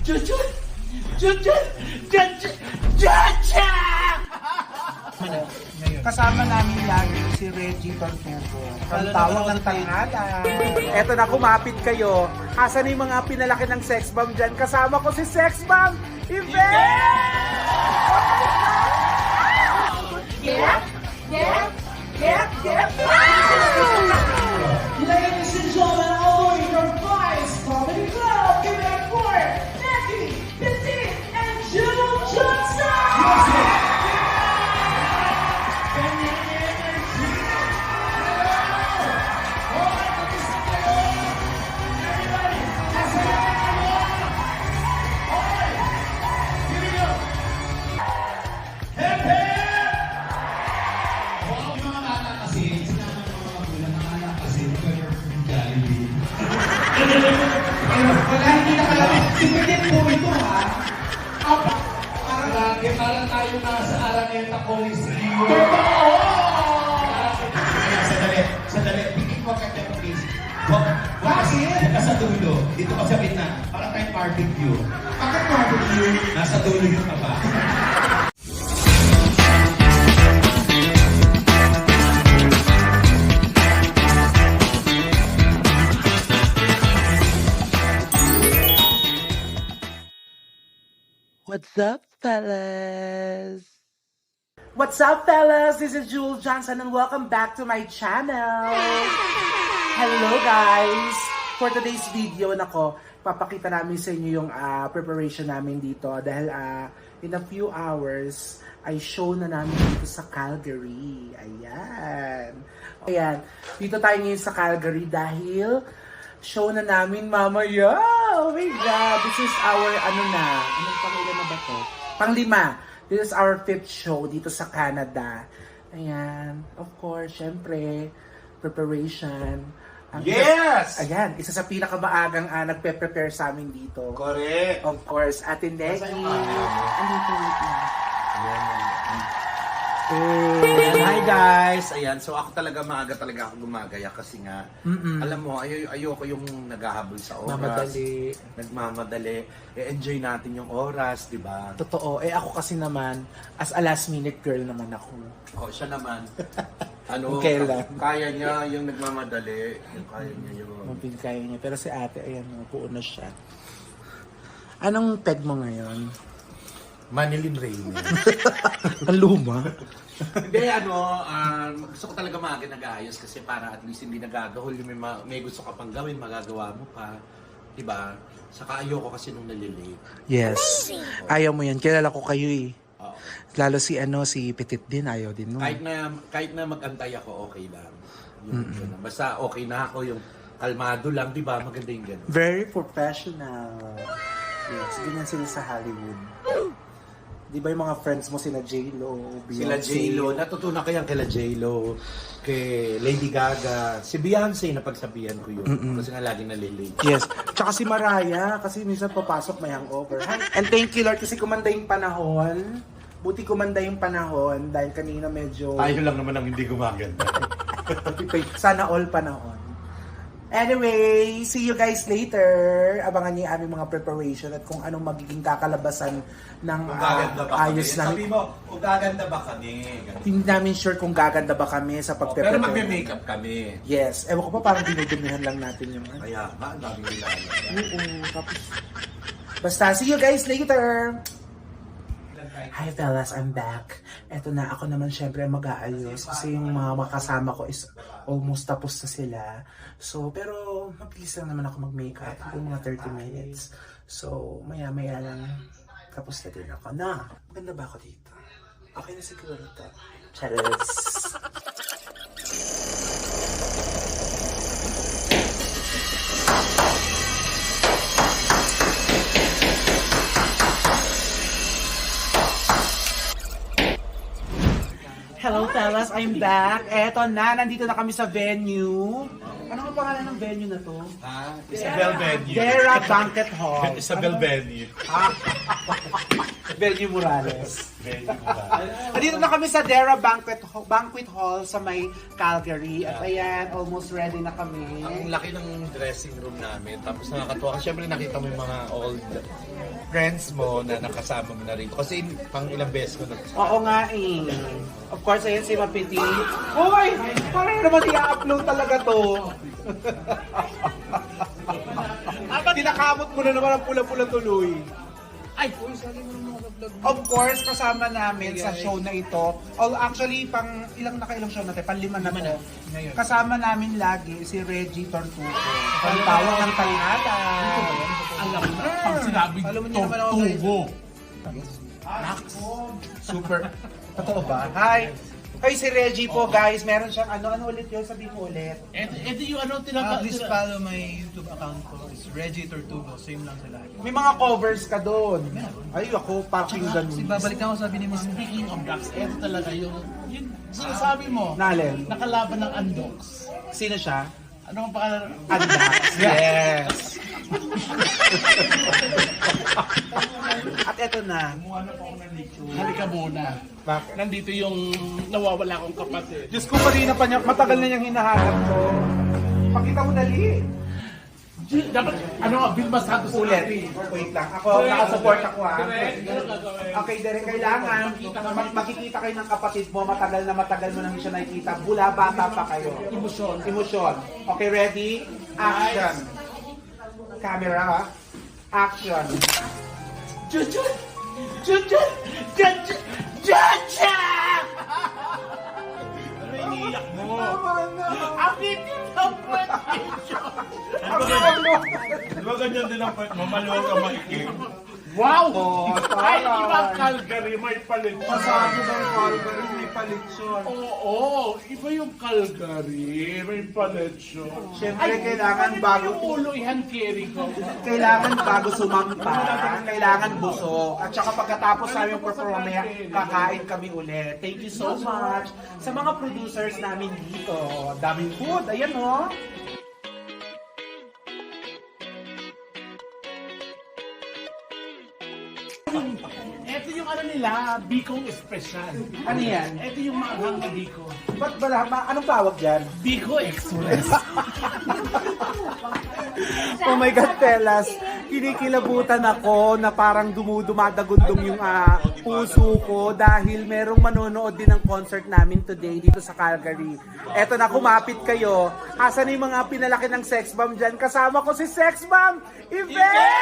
Chuchun! Chuchun! Chuchun! Chuchun! Kasama namin lagi si Reggie Tortugo. Ang tawag ng tanghala. Eto na, kumapit kayo. Asa na yung mga pinalaki ng sex bomb dyan? Kasama ko si Sex Bomb Yvette! Get! Get! Get! Get! Ladies and gentlemen, all the way from Vice Comedy Club, give it up for Becky, Petit, and Jill Johnson! Wala, hindi nakalapit. Sipitin po ito, ha? Parang tayo nasa Araneta Coliseum. Totoo! Sandali. Pigit mo ka dyan, please. Bakit? Nasa dulo. Dito ka sa gitna. Para tayong barbecue. Bakit barbecue? Nasa dulo yung kaba. What's up, fellas? What's up, fellas? This is Jewel Johnson and welcome back to my channel. Hello, guys! For today's video, papakita namin sa inyo yung preparation namin dito dahil in a few hours ay show na namin dito sa Calgary. Ayan. Dito tayo ngayon sa Calgary dahil show na namin mamaya. Oh my God! This is our, anong pangilan na ba to? Panglima. This is our 5th show dito sa Canada. Ayan. Of course, syempre, preparation. Yes! Ayan, isa sa pinakamaagang nagpe-prepare sa amin dito. Correct! Of course, Ate Neki. Andito lang. Hi guys! Ayan, so ako talaga maaga talaga ako gumagaya kasi nga, alam mo, ayoko yung naghahabol sa oras. Nagmamadali. E-enjoy natin yung oras, di ba? Totoo. Ako kasi naman, as a last minute girl naman ako. Oh, siya naman. Kailan? Kaya niya yung nagmamadali. Kaya niya yung... Kaya niya. Pero si ate, ayan, puo na siya. Anong peg mo ngayon? Manilyn Reyna. Ang luma. Hindi, gusto ko talaga maaga nag-aayos kasi para at least hindi nagagahol. May gusto ka pang gawin, magagawa mo pa. Diba? Saka ayoko kasi nung nalilate. Yes. Ayaw mo yan. Kilala ko kayo eh. Oo. Lalo si Petit din, ayaw din nun. Kahit na mag-antay ako, okay lang. Yun. Basta okay na ako, yung kalmado lang, di ba? Maganda yung gano'n. Very professional. Yes, ganyan sila sa Hollywood. Di ba yung mga friends mo, sila J-Lo, Beyonce? Sila J-Lo, natutunan ko yan kila J-Lo, kay Lady Gaga. Si Beyonce, napagsabihan ko yun. Kasi nga laging nalilate. Yes. Tsaka si Mariah, kasi minsan papasok may hangover. And thank you Lord kasi kumanda yung panahon. Buti kumanda yung panahon dahil kanina medyo... Tayo lang naman ang hindi gumaganda. Sana all panahon. Anyway, see you guys later. Abangan niyo yung aming mga preparation at kung anong magiging kakalabasan ng ayos namin. Sabi mo, kung gaganda ba kami? Hindi namin sure kung gaganda ba kami sa pagpe-prepare. Pero magme-makeup kami. Yes. Ewan ko pa, parang dinudumihan lang natin yung... Kaya ba, ang daming nilalagay. Oo, tapos... Basta, see you guys later! Hi fellas, I'm back. Eto na, ako naman syempre mag-aayos kasi yung mga makasama ko is almost tapos na sila. So, pero mabilis lang naman ako mag-makeup, yung mga 30 minutes. So, maya-maya lang tapos na din ako. Na, maganda ba ako dito? Okay na siguro ito. Cheers! Hello fellas, I'm back. Eto na, nandito na kami sa venue. Ano ang pangalan ng venue na to? Isabel Venue. Dera Banquet Hall. Isabel Venue. Venue Morales. Andito na kami sa Dera Banquet Hall sa may Calgary. At ayan, almost ready na kami. Ang laki ng dressing room namin. Tapos nakakatuwa kasi syempre nakita mo yung mga old friends mo na nakasama mo na rito. Kasi pang ilang beses ko na. Oo nga eh. Of course, ayan si Mapiti. Uy! Parang naman i-upload talaga to. Tinakamot mo na naman ang pula-pula tuloy. Ay! Of course, kasama namin sa show na ito. Actually, ilang show natin? Panlima na to. Kasama namin lagi si Reggie Tortugo. Ang tawag ng Talhada. Alam mo na, pag sinabing Tortugo. Super. Totoo ba? Hi! Ay, si Reggie po, guys. Meron siyang ano ulit yun? Sabi mo ulit. Ito yung ano, Please follow my YouTube account ko. It's Reggie Tortugo. Same lang sila. May mga covers ka doon. Ay, ako, pakinggan mo. Babalik na ako sabi ni Mama. Speaking of ducks, ito talaga yung sinasabi mo, Nalin. nakalaban ng Andox. Sino siya? Ano ang pangalan? Andax. Yes. At eto na. Halika muna. Bakit? Nandito yung nawawala kong kapatid. Diyos ko, kanina pa niya, matagal na niyang hinahanap to. Pakita mo dali. Dapat, Bill Masato sa Ulit. atin. Wait lang. Ako, nakasupport ako ha. Ano gagawin? Okay, Derek, kailangan makikita kayo ng kapatid mo. Matagal mo nang siya nakikita. Bula, bata pa kayo. Emosyon. Emosyon. Okay, ready? Action. Camera, ha? Action. Jujun! Jujun! Jujun! Jujun! Ano iniiyak mo? Ang itim ng presentation! Di ba ganyan din ang point mo? Maluwag ka maikim. Wow! Oh, Ay, taray. ibang Calgary, may palit. Masabi ng Calgary, may palitson. Oo, iba yung Calgary, may palit siya. Siyempre, kailangan bago yung ulo ihan carry ko. kailangan bago sumampa, kailangan busog. At saka pagkatapos namin yung performance, kakain kami ulit. Thank you so much sa mga producers namin dito. Daming food, ayan o. Ito yung ano nila, Bicong Special. Ano yan? Ito yung maanghang na Biko. Ba't anong tawag dyan? Biko Express. Oh my God, Telas. Kinikilabutan ako na parang dumadagundong yung puso ko dahil merong manonood din ng concert namin today dito sa Calgary. Eto na, kumapit kayo. Asan yung mga pinalaki ng Sex Bomb dyan? Kasama ko si Sex Bomb Yvette!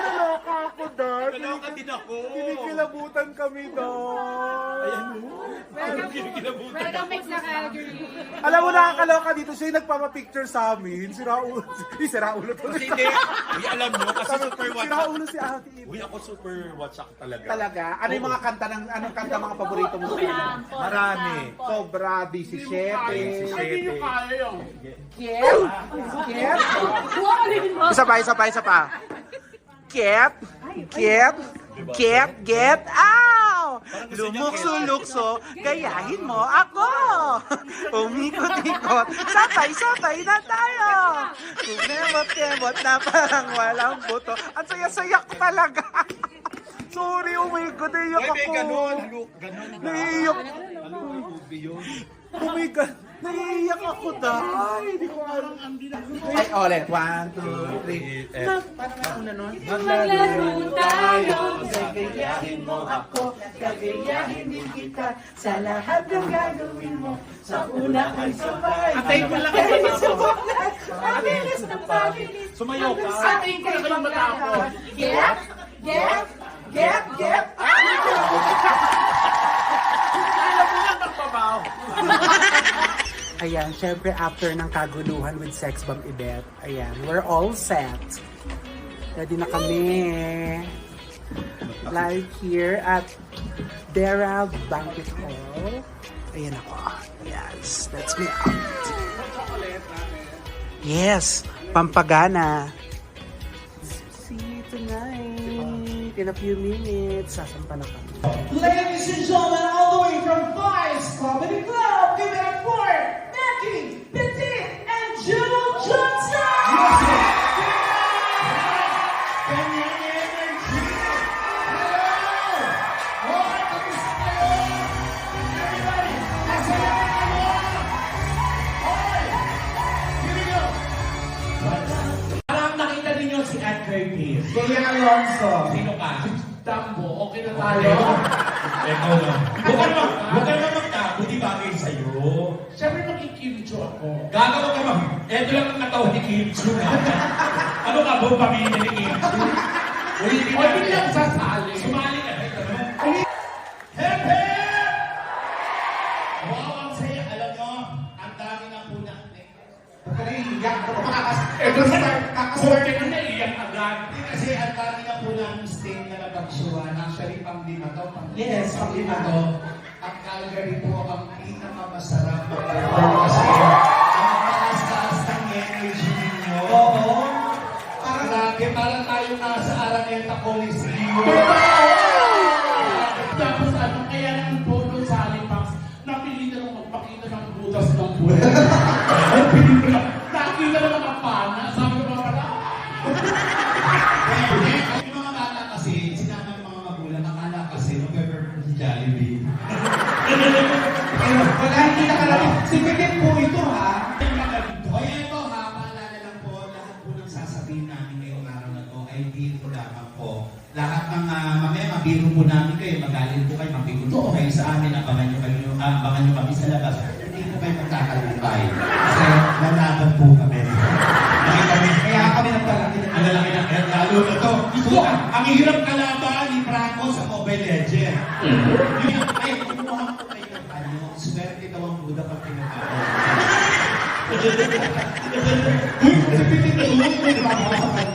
Naloka ako, Dad. Naloka din ako. Kinikilabutan kami, Dad. Welcome back sa Calgary. Alam mo, nakakaloka dito siya yung nagpapapicture sa amin. Si Raulo. Si Raulo to. Kasi hindi. Uy, alam mo, kasi super Si watch. Raulo si Ate Ivy. Uy, ako super watch ako talaga. Talaga? Ano yung mga kanta anong kanta mga paborito mo? Marami. Sobra, 17. Hindi nyo kaya yung Kiet? Isa pa. Kiet? Get out! Lumukso-lukso, gayahin mo ako! Umikot-ikot, sabay-sabay na tayo! Kumemot-kemot na parang walang buto. Ang saya-saya ko talaga! Sorry, oh my God, naiyak ako! Naiyak! Oh my God! Naiiyak ako, dahil! Hindi ko alam. Ay, ulit. 1, 2, 3. Parang una nun. Maglaro tayo. Gagayahin mo ako, gagayahin din kita sa lahat ng gagawin mo. Sa una ay sabay. Atay ko lang kayo matapos. Mabilis na pabilis. Sumayaw ka. Atay ko lang kayo matapos. Get. Alam mo lang magbabaw. Ayan, syempre after ng kaguluhan with Sex Bomb Yvette, ayan, we're all set. Ready na kami. Live here at Dera Banquet Hall. Ayan ako. Yes, that's me out. Yes, Pampagana. See you tonight. In a few minutes, sasampa na kami. Ladies and gentlemen, all the way from Vice Comedy Club, give it up for Becky, Petit, and Jill Johnson! Kanyang energy! at Curtis. Kaya Alonso. Sino ka? Tambo, okay na tayo? Ikaw na. Huwag ka naman magtabo, di bagay sa'yo. Siyempre magkikimcho ako. Gagawa ka mag... Eto lang ang katawan ni Kim Chu. Ano ka ba pamilya ni Kim Chu? Uy, hindi O, hindi lang sasali. Sumali ka. Hep, hep! Wow, ang saya. Alam nyo, ang dami na po na... Iyak ko. Ito sa kakaswerte ko na iyak agad. Kasi ang dami na po ng state na nabagsyuan. Actually, pang-lima to. Yes, pang-lima to. Ang Calgary po ang pinakamasarap mag-perform kasi ang taas-taas ng energy ninyo. Oo. Grabe, parang tayo nasa Araneta Coliseum. Tapos ano, kaya naman po doon sa Halifax, napili na lang magpakita ng butas ng buhay. Nakita na mga pana, sabi ko mga pana, Yung mga bata kasi, sinama ng mga magulang, akala kasi mag-perform si Jollibee. wala hindi nakarating. Si Bigit po ito ha. Kaya ito ha, paalala lang po, lahat po ng sasabihin namin ngayong araw na to ay biro lamang po. Lahat ng mamaya mabiro po namin kayo, magaling po kayo, mabigulo po kayo sa amin, abangan nyo kami sa labas. Hindi po kayo magkakalumpay. Kasi lalaban po kami. Kaya kami nagpalaki ng ang lalaki na kaya lalo na to. Ang hirap kalaban ni Franco sa Mobile Legends. Ay, kumuha ko kayo ng ano, swerte daw ang Buddha pag pinag-ako.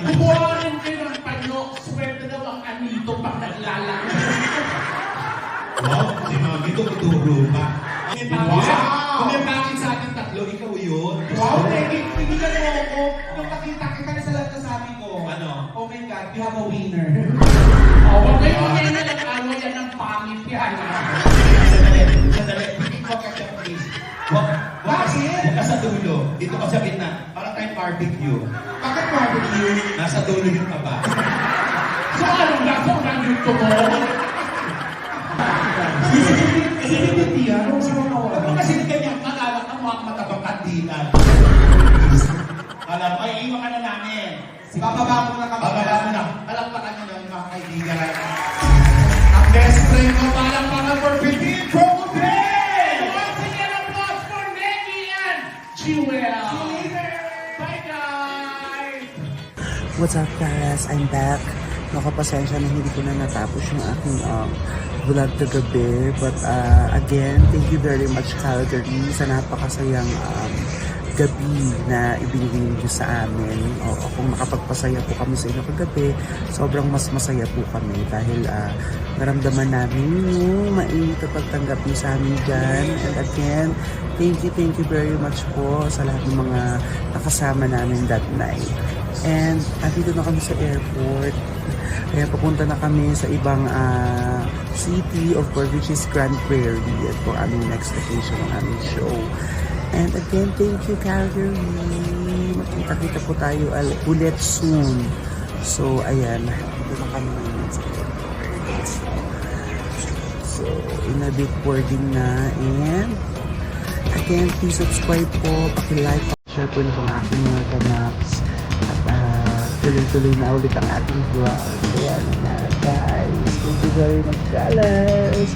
Kumuha rin kayo ng panyo, swerte daw ang anito pag naglalaki. Wow, si Mami ito ituro pa. Wow! Kung may bakit sa ating tatlo, ikaw yun. Wow, tigilan mo ako. Nung nakita kita na sa lahat na sabi ko, Ano? oh my God, we have a winner. Oh, huwag kayo ngayon na nag-ano yan ng pangit yan. Sandali. Huwag ka siya, please. Huwag ka sa dulo. Dito ka sa gitna. Para tayong barbecue. Bakit barbecue? Nasa dulo yung kaba. So anong gaso ng yuto mo? Sinipiti yan? Ano sa mga wala? Kasi ganyan, malalak ang mga matabang kandilan. Alam, ay iwan ka na namin. Bababa mo na kami. Babala mo na. Palakpakan nyo na yung mga kaibigan. Ang best friend ko, palakpakan for 15 Coco Day! Once again, applause for Nikki and Jewel. See you later. Bye, guys. What's up guys? I'm back. Nakapasensya na hindi ko na natapos yung aking vlog kagabi. But again, thank you very much Calgary sa napakasayang gabi na ibinigay niyo sa amin. O kung nakapagpasaya po kami sa inyo kagabi, sobrang mas masaya po kami dahil naramdaman namin yung mainit at pagtanggap niyo sa amin dyan. And again, thank you very much po sa lahat ng mga nakasama namin that night. And andito na kami sa airport. Kaya papunta na kami sa ibang city, of course, which is Grand Prairie. At po aming next location ng aming show. And again, thank you Calgary. Makita-kita po tayo ulit soon. So, ayan. Dito na kami ngayon sa airport. So, in a bit boarding na. And again, please subscribe po. Paki-like. Share po na sa aking mga kanaps. At tuloy-tuloy na ulit ang ating vlog. Ayan na guys. Thank you very much guys.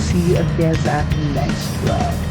See you again sa ating next vlog.